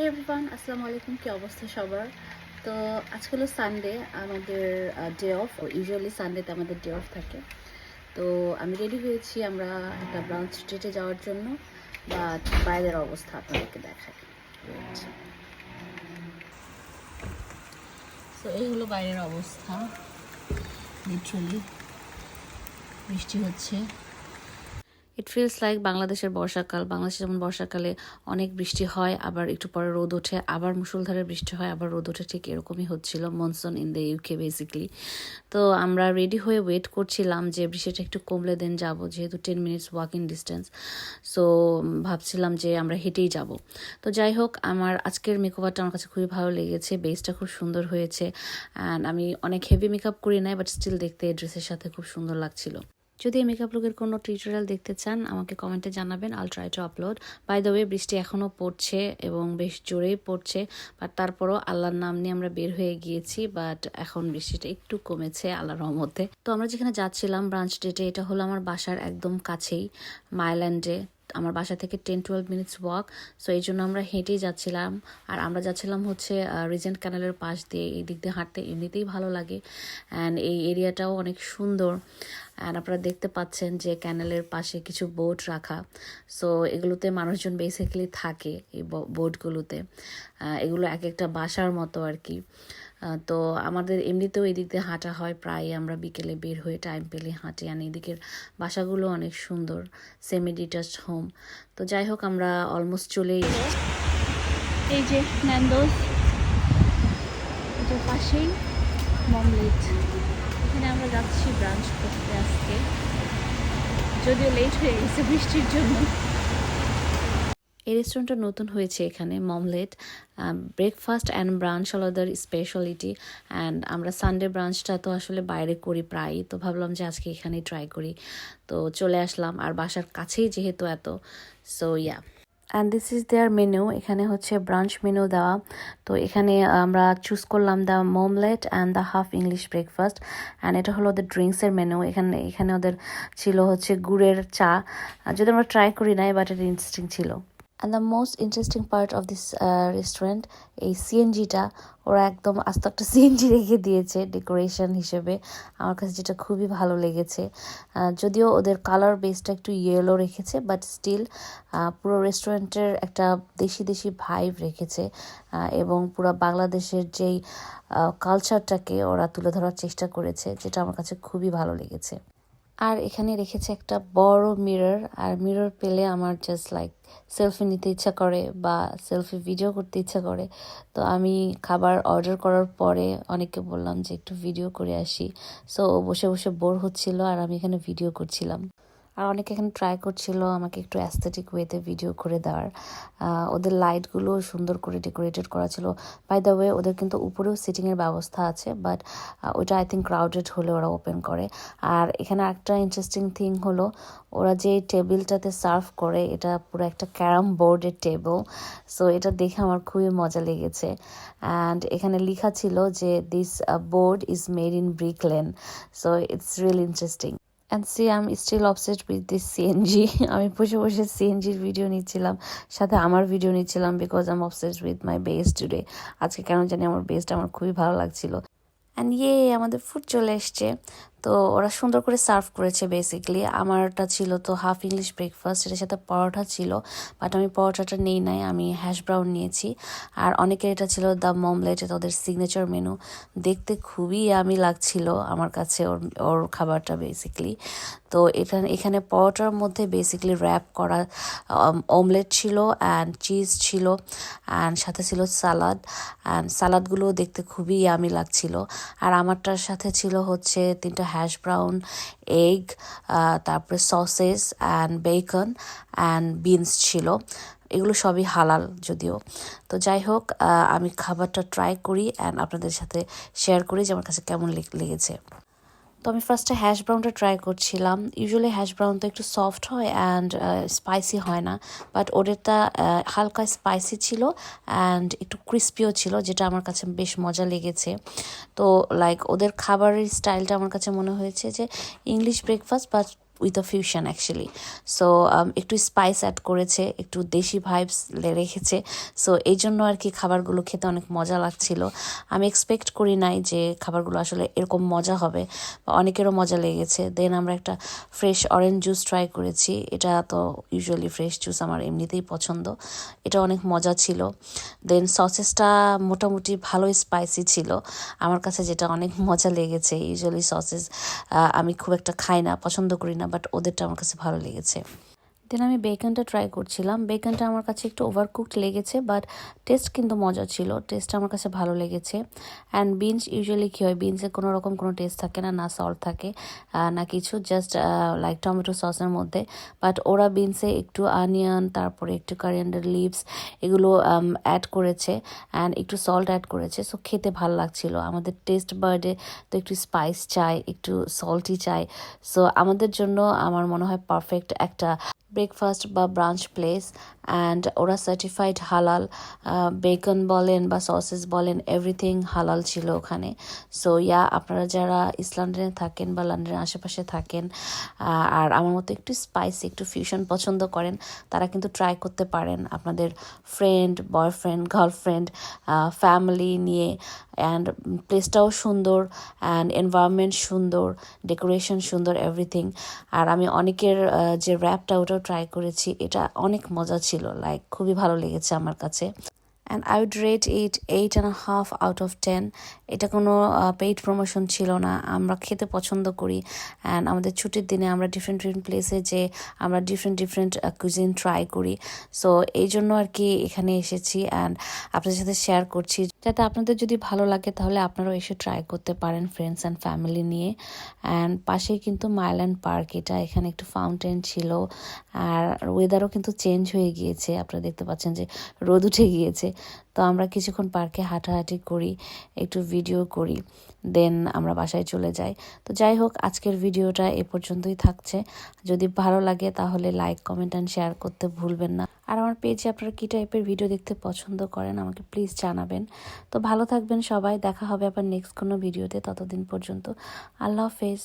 Everyone, আসসালামু আলাইকুম। কি অবস্থা সবার? তো আজকে হলো সানডে, আমাদের ডে অফ। ইউজুয়ালি সানডেতে আমাদের ডে অফ থাকে। তো আমি রেডি হয়েছি আমরা একটা ব্রাঞ্চ ডেটে যাওয়ার জন্য, বাট বাইরের অবস্থা আপনাদেরকে দেখাই। তো এই হলো বাইরের অবস্থা, লিটারালি বৃষ্টি হচ্ছে। ইট ফিলস লাইক বাংলাদেশের বর্ষাকাল। বাংলাদেশে যেমন বর্ষাকালে অনেক বৃষ্টি হয়, আবার একটু পরে রোদ ওঠে, আবার মুষলধারে বৃষ্টি হয়, আবার রোদ ওঠে, ঠিক এরকমই হচ্ছিল monsoon in the UK basically. তো আমরা রেডি হয়ে ওয়েট করছিলাম যে বৃষ্টিটা একটু কমলে দেন যাব, যেহেতু 10 মিনিটস ওয়াকিং ডিস্টেন্স। সো ভাবছিলাম যে আমরা হেঁটেই যাব। তো যাই হোক, আমার আজকের মেকওভারটা আমার কাছে খুবই ভালো লেগেছে, বেসটা খুব সুন্দর হয়েছে। অ্যান্ড আমি অনেক হেভি মেকআপ করি নাই, বাট স্টিল দেখতে ড্রেসের সাথে খুব সুন্দর লাগছিল। যদি এই মেকআপ লুকের কোনো টিউটোরিয়াল দেখতে চান আমাকে কমেন্টে জানাবেন, I'll try to upload. By the way, বৃষ্টি এখনও পড়ছে এবং বেশ জোরেই পড়ছে, বাট তারপরও আল্লাহর নাম নিয়ে আমরা বের হয়ে গিয়েছি। বাট এখন বৃষ্টিটা একটু কমেছে আল্লাহর রহমতে। তো আমরা যেখানে যাচ্ছিলাম ব্রাঞ্চ ডেটে, এটা হলো আমার বাসার একদম কাছেই, মাইল্যান্ডে। আমার বাসা থেকে 10-12 মিনিটস ওয়াক। সো এই জন্য আমরা হেঁটেই যাচ্ছিলাম। আর আমরা যাচ্ছিলাম হচ্ছে রিজেন্ট ক্যানেলের পাশ দিয়ে। এই দিক দিয়ে হাঁটতে এমনিতেই ভালো লাগে, অ্যান্ড এই এরিয়াটাও অনেক সুন্দর। অ্যান্ড আপনারা দেখতে পাচ্ছেন যে ক্যানেলের পাশে কিছু বোট রাখা। সো এগুলোতে মানুষজন বেসিক্যালি থাকে, এই বোটগুলোতে। এগুলো এক একটা বাসার মতো আর কি। তো আমাদের এমনিতেও এদিক দিয়ে হাঁটা হয়, প্রায় আমরা বিকেলে বের হয়ে টাইম পেলে হাঁটি। আর এদিকের বাসাগুলো অনেক সুন্দর, সেমি ডিটাচড হোম। তো যাই হোক, আমরা অলমোস্ট চলেই এসেছি। এই যে ন্যান্ডোস, এটার পাশেই মমলেট। এখানে আমরা যাচ্ছি ব্রাঞ্চ করতে আজকে, যদিও লেট হয়ে গেছে বৃষ্টির জন্য। এই রেস্টুরেন্টটা নতুন হয়েছে এখানে, মমলেট। ব্রেকফাস্ট অ্যান্ড ব্রাঞ্চ হল ওদের স্পেশালিটি। অ্যান্ড আমরা সানডে ব্রাঞ্চটা তো আসলে বাইরে করি প্রায়ই, তো ভাবলাম যে আজকে এখানেই ট্রাই করি। তো চলে আসলাম, আর বাসার কাছেই যেহেতু এত, so yeah. And this is their menu. এখানে হচ্ছে ব্রাঞ্চ মেনু দেওয়া। তো এখানে আমরা চুজ করলাম the omelette and the half English breakfast. And এটা হলো ওদের ড্রিঙ্কসের মেনু। এখানে ওদের ছিল হচ্ছে গুড়ের চা, যদি আমরা ট্রাই করি নাই, বাট এটা ইন্টারেস্টিং ছিল। And the most interesting part of this restaurant, এই সিএনজিটা, ওরা একদম আস্ত একটা সিএনজি রেখে দিয়েছে ডেকোরেশন হিসেবে। আমার কাছে যেটা খুবই ভালো লেগেছে। যদিও ওদের কালার বেসটা একটু ইয়েলো রেখেছে, বাট স্টিল পুরো রেস্টুরেন্টের একটা দেশি দেশি ভাইব রেখেছে, এবং পুরো বাংলাদেশের যেই কালচারটাকে ওরা তুলে ধরার চেষ্টা করেছে, যেটা আমার কাছে খুবই ভালো লেগেছে। আর এখানে রেখেছে একটা বড় মিরর, আর মিরর পেলে আমার জাস্ট লাইক সেলফি নিতে ইচ্ছা করে বা সেলফি ভিডিও করতে ইচ্ছা করে। তো আমি খাবার অর্ডার করার পরে অনেককে বললাম যে একটু ভিডিও করে আসি। সো বসে বসে বোর হচ্ছিল, আর আমি এখানে ভিডিও করছিলাম। আর অনেকে এখানে ট্রাই করছিল আমাকে একটু অ্যাস্থেটিক ওয়েতে ভিডিও করে দেওয়ার। ওদের লাইটগুলো সুন্দর করে ডেকোরেটেড করা ছিল। বাই দ্য ওয়ে, ওদের কিন্তু উপরেও সিটিংয়ের ব্যবস্থা আছে, বাট ওইটা আই থিঙ্ক ক্রাউডেড হলে ওরা ওপেন করে। আর এখানে একটা ইন্টারেস্টিং থিং হলো, ওরা যে টেবিলটাতে সার্ভ করে, এটা পুরো একটা ক্যারাম বোর্ডের টেবিল। সো এটা দেখে আমার খুবই মজা লেগেছে। অ্যান্ড এখানে লেখা ছিল যে this board is made in Brick Lane. So it's really interesting. And see I am still obsessed with this CNG. আমি বসে বসে সিএনজির ভিডিও নিচ্ছিলাম, সাথে আমার ভিডিও নিচ্ছিলাম, because I am obsessed with my base today. আজকে কেন জানি আমার বেসটা আমার খুবই ভালো লাগছিল। অ্যান্ড আমাদের ফুড চলে এসছে। তো ওরা সুন্দর করে সার্ভ করেছে বেসিকলি। আমারটা ছিল তো হাফ ইংলিশ ব্রেকফাস্ট, এটার সাথে পরোটা ছিল, বাট আমি পরোটাটা নেই নাই, আমি হ্যাশ ব্রাউন নিয়েছি। আর অনেকের এটা ছিল দ্য মমলেট, এটা ওদের সিগনেচার মেনু। দেখতে খুবই আমি লাগছিল আমার কাছে ওর খাবারটা বেসিকলি। তো এখানে পরোটার মধ্যে বেসিকলি র্যাপ করা অমলেট ছিল, অ্যান্ড চিজ ছিল, অ্যান্ড সাথে ছিল সালাদ। অ্যান্ড সালাদগুলো দেখতে খুবই ইয়ামি লাগছিল। আর আমারটার সাথে ছিল হচ্ছে 3টা হ্যাশ ব্রাউন, এগ, তারপরে sausages and beacon and beans ছিল। এগুলো সবই হালাল যদিও। তো যাই হোক, আমি খাবারটা ট্রাই করি অ্যান্ড আপনাদের সাথে শেয়ার করি যে আমার কাছে কেমন লেগেছে। তো আমি ফার্স্টে হ্যাশ ব্রাউনটা ট্রাই করছিলাম। ইউজুয়ালি হ্যাশ ব্রাউন তো একটু সফট হয় অ্যান্ড স্পাইসি হয় না, বাট ওদেরটা হালকা স্পাইসি ছিল অ্যান্ড একটু ক্রিস্পিও ছিল, যেটা আমার কাছে বেশ মজা লেগেছে। তো লাইক ওদের খাবারের স্টাইলটা আমার কাছে মনে হয়েছে যে English breakfast, but with a fusion actually. So একটু স্পাইস অ্যাড করেছে, একটু দেশি ভাইবস রেখেছে। সো এই জন্য আর কি খাবারগুলো খেতে অনেক মজা লাগছিল। আমি এক্সপেক্ট করি নাই যে খাবারগুলো আসলে এরকম মজা হবে, বা অনেকেরও মজা লেগেছে। দেন আমরা একটা ফ্রেশ অরেঞ্জ জুস ট্রাই করেছি। এটা তো ইউজুয়ালি ফ্রেশ জুস আমার এমনিতেই পছন্দ, এটা অনেক মজা ছিল। দেন সসেসটা মোটামুটি ভালোই স্পাইসি ছিল আমার কাছে, যেটা অনেক মজা লেগেছে। ইউজুয়ালি সসেস আমি খুব একটা খাই না, পছন্দ করি না, বাট ওদেরটা আমার কাছে ভালো লেগেছে। দেন আমি বেকনটা ট্রাই করছিলাম। বেকনটা আমার কাছে একটু ওভারকুকড লেগেছে, বাট টেস্ট কিন্তু মজা ছিল, টেস্ট আমার কাছে ভালো লেগেছে। অ্যান্ড বিনস ইউজুয়ালি কী হয়, বিনসে কোনো রকম কোনো টেস্ট থাকে না, না সল্ট থাকে না কিছু, জাস্ট লাইক টমেটো সসের মধ্যে। বাট ওরা বিনসে একটু অনিয়ন, তারপরে একটু কারিয়ান্ডার লিভস এগুলো অ্যাড করেছে, অ্যান্ড একটু সল্ট অ্যাড করেছে। সো খেতে ভালো লাগছিল। আমাদের টেস্ট বার্ডে তো একটু স্পাইস চাই, একটু সল্টি চাই। সো আমাদের জন্য আমার মনে হয় পারফেক্ট একটা ব্রেকফাস্ট বা ব্রাঞ্চ প্লেস। অ্যান্ড ওরা সার্টিফাইড হালাল, বেকন বলেন বা সসেস বলেন, এভরিথিং হালাল ছিল ওখানে। সো আপনারা যারা ইস্ট লন্ডনে থাকেন বা লন্ডনের আশেপাশে থাকেন, আর আমার মতো একটু স্পাইসি, একটু ফিউশন পছন্দ করেন, তারা কিন্তু ট্রাই করতে পারেন আপনাদের ফ্রেন্ড, বয়ফ্রেন্ড, গার্লফ্রেন্ড, ফ্যামিলি নিয়ে। অ্যান্ড প্লেসটাও সুন্দর, অ্যান্ড এনভায়রনমেন্ট সুন্দর, ডেকোরেশন সুন্দর, এভরিথিং। আর আমি অনেকের যে র্যাপটা ওটাও ট্রাই করেছি, এটা অনেক মজা ছিল, লাইক খুবই ভালো লেগেছে আমার কাছে। And I would rate it 8.5 out of 10। এটা কোনো পেইড প্রমোশন ছিল না, আমরা খেতে পছন্দ করি। অ্যান্ড আমাদের ছুটির দিনে আমরা ডিফারেন্ট ডিফারেন্ট প্লেসে যে আমরা ডিফারেন্ট ডিফারেন্ট কুজিন ট্রাই করি। সো এই জন্য আর কি এখানে এসেছি, অ্যান্ড আপনাদের সাথে শেয়ার করছি, যাতে আপনাদের যদি ভালো লাগে তাহলে আপনারাও এসে ট্রাই করতে পারেন ফ্রেন্ডস অ্যান্ড ফ্যামিলি নিয়ে। অ্যান্ড পাশেই কিন্তু মাইল্যান্ড পার্ক, এটা এখানে একটু ফাউন্টেন ছিল। আর ওয়েদারও কিন্তু চেঞ্জ হয়ে গিয়েছে, আপনারা দেখতে পাচ্ছেন যে রোদ উঠে গিয়েছে। তো আমরা কিছুক্ষণ পার্কে হাঁটাহাঁটি করি, একটু ভিডিও করি, দেন আমরা বাসায় চলে যাই। তো যাই হোক, আজকের ভিডিওটা এ পর্যন্তই থাকছে। যদি ভালো লাগে তাহলে লাইক, কমেন্ট অ্যান্ড শেয়ার করতে ভুলবেন না। আর আমার পেজে আপনারা কী টাইপের ভিডিও দেখতে পছন্দ করেন আমাকে প্লিজ জানাবেন। তো ভালো থাকবেন সবাই, দেখা হবে আবার নেক্সট কোনো ভিডিওতে। ততদিন পর্যন্ত আল্লাহ হাফেজ।